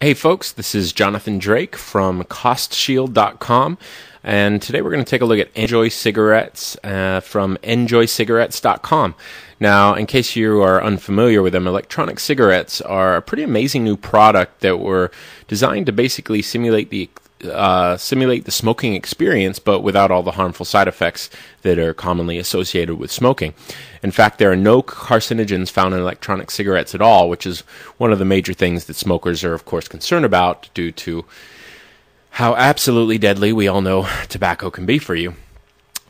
Hey folks, this is Jonathan Drake from CostShield.com, and today we're going to take a look at Njoy cigarettes from NjoyCigarettes.com. Now, in case you are unfamiliar with them, electronic cigarettes are a pretty amazing new product that were designed to basically simulate the smoking experience, but without all the harmful side effects that are commonly associated with smoking. In fact, there are no carcinogens found in electronic cigarettes at all, which is one of the major things that smokers are, of course, concerned about due to how absolutely deadly we all know tobacco can be for you.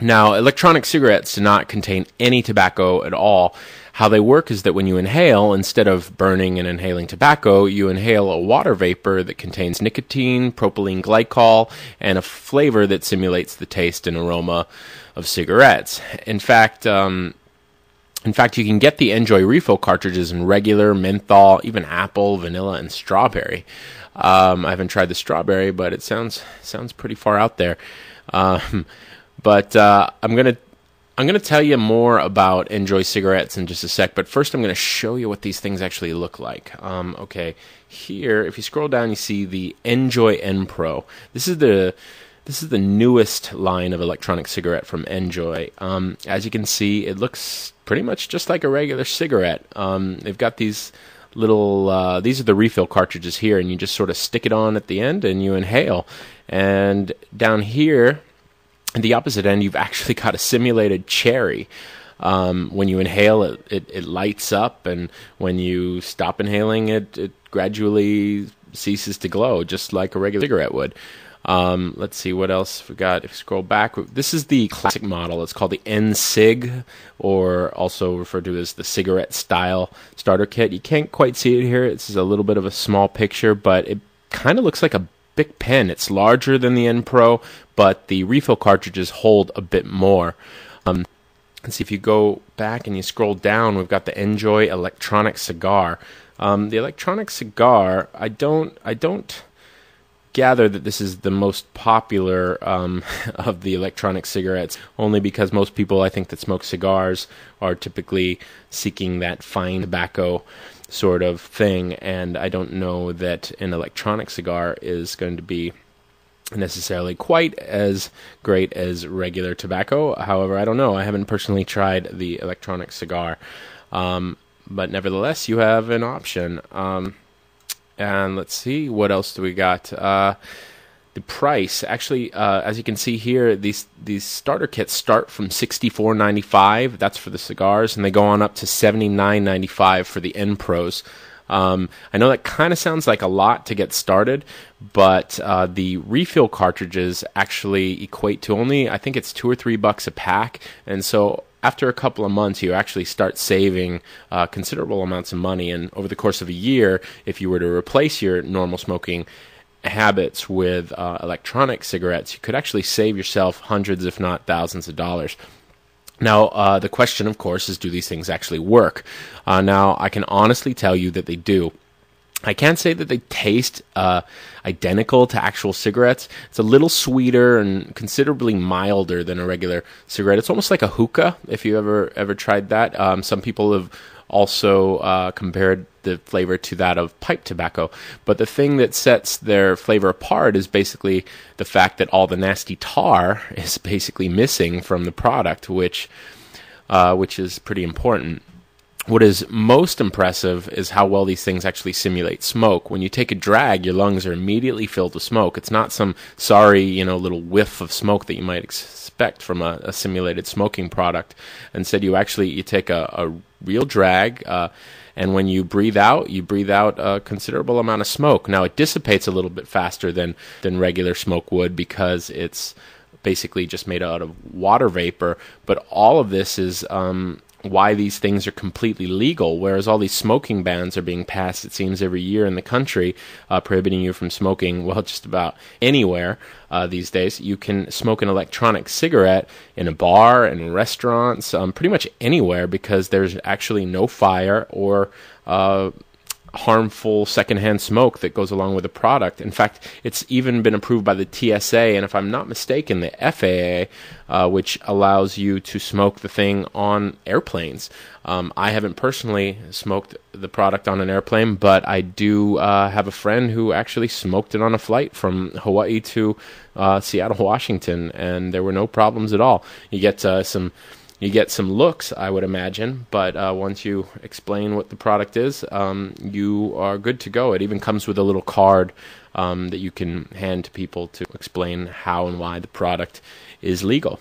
Now, electronic cigarettes do not contain any tobacco at all. How they work is that when you inhale, instead of burning and inhaling tobacco, you inhale a water vapor that contains nicotine, propylene glycol, and a flavor that simulates the taste and aroma of cigarettes. In fact, you can get the Njoy refill cartridges in regular, menthol, even apple, vanilla, and strawberry. I haven't tried the strawberry, but it sounds pretty far out there. But I'm gonna tell you more about Njoy cigarettes in just a sec, but first I'm going to show you what these things actually look like. Okay, here, if you scroll down, you see the Njoy N Pro. This is the newest line of electronic cigarette from Njoy. As you can see, it looks pretty much just like a regular cigarette. They've got these little, these are the refill cartridges here, and you just sort of stick it on at the end and you inhale. And down here, at the opposite end, you've actually got a simulated cherry. When you inhale, it lights up, and when you stop inhaling, it gradually ceases to glow, just like a regular cigarette would. Let's see what else we got. If you scroll back, this is the classic model. It's called the N-Cig, or also referred to as the cigarette style starter kit. You can't quite see it here. This is a little bit of a small picture, but it kind of looks like a big pen. It's larger than the N Pro, but the refill cartridges hold a bit more. Let's see, if you go back and you scroll down, we've got the Njoy electronic cigar. The electronic cigar, I don't gather that this is the most popular of the electronic cigarettes, only because most people, I think, that smoke cigars are typically seeking that fine tobacco sort of thing, and I don't know that an electronic cigar is going to be necessarily quite as great as regular tobacco. However, I don't know. I haven't personally tried the electronic cigar, but nevertheless, you have an option. And let's see, what else do we got? The price, actually, as you can see here, these starter kits start from $64.95. That's for the cigars, and they go on up to $79.95 for the N Pros. I know that kind of sounds like a lot to get started, but the refill cartridges actually equate to only, I think it's $2 or $3 a pack, and so after a couple of months, you actually start saving considerable amounts of money. And over the course of a year, if you were to replace your normal smoking habits with electronic cigarettes, you could actually save yourself hundreds, if not thousands of dollars. Now, the question, of course, is, do these things actually work? Now, I can honestly tell you that they do. I can't say that they taste identical to actual cigarettes. It's a little sweeter and considerably milder than a regular cigarette. It's almost like a hookah, if you ever tried that. Some people have also compared the flavor to that of pipe tobacco. But the thing that sets their flavor apart is basically the fact that all the nasty tar is basically missing from the product, which is pretty important. What is most impressive is how well these things actually simulate smoke. When you take a drag, your lungs are immediately filled with smoke. It's not some sorry, little whiff of smoke that you might expect from a simulated smoking product. Instead, you take a real drag, and when you breathe out a considerable amount of smoke. Now, it dissipates a little bit faster than regular smoke would, because it's basically just made out of water vapor, but all of this is why these things are completely legal, whereas all these smoking bans are being passed, it seems, every year in the country, prohibiting you from smoking, well, just about anywhere these days. You can smoke an electronic cigarette in a bar, in restaurants, pretty much anywhere, because there's actually no fire or harmful secondhand smoke that goes along with the product. In fact, it's even been approved by the TSA, and if I'm not mistaken, the FAA, which allows you to smoke the thing on airplanes. I haven't personally smoked the product on an airplane, but I do have a friend who actually smoked it on a flight from Hawaii to Seattle, Washington, and there were no problems at all. You get some looks, I would imagine, but once you explain what the product is, you are good to go. It even comes with a little card that you can hand to people to explain how and why the product is legal.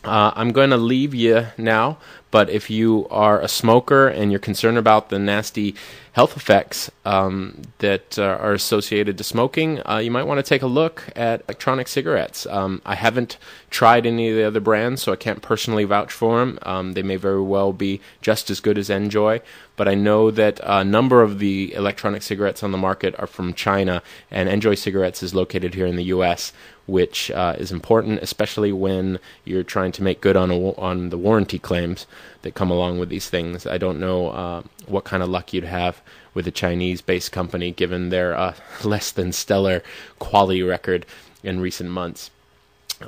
I'm going to leave you now, but if you are a smoker and you're concerned about the nasty health effects that are associated to smoking, you might want to take a look at electronic cigarettes. I haven't tried any of the other brands, so I can't personally vouch for them. They may very well be just as good as Njoy, but I know that a number of the electronic cigarettes on the market are from China, and Njoy Cigarettes is located here in the U.S., which is important, especially when you're trying to make good on the warranty claims that come along with these things. I don't know what kind of luck you'd have with a Chinese-based company, given their less than stellar quality record in recent months.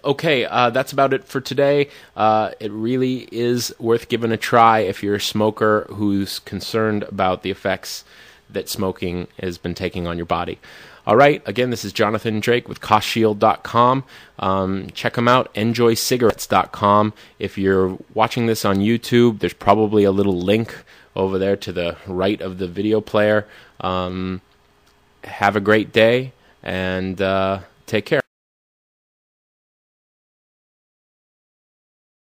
Okay, that's about it for today. It really is worth giving a try if you're a smoker who's concerned about the effects that smoking has been taking on your body. All right, again, this is Jonathan Drake with CostShield.com. Check them out, NjoyCigarettes.com. If you're watching this on YouTube, there's probably a little link over there to the right of the video player. Have a great day, and take care.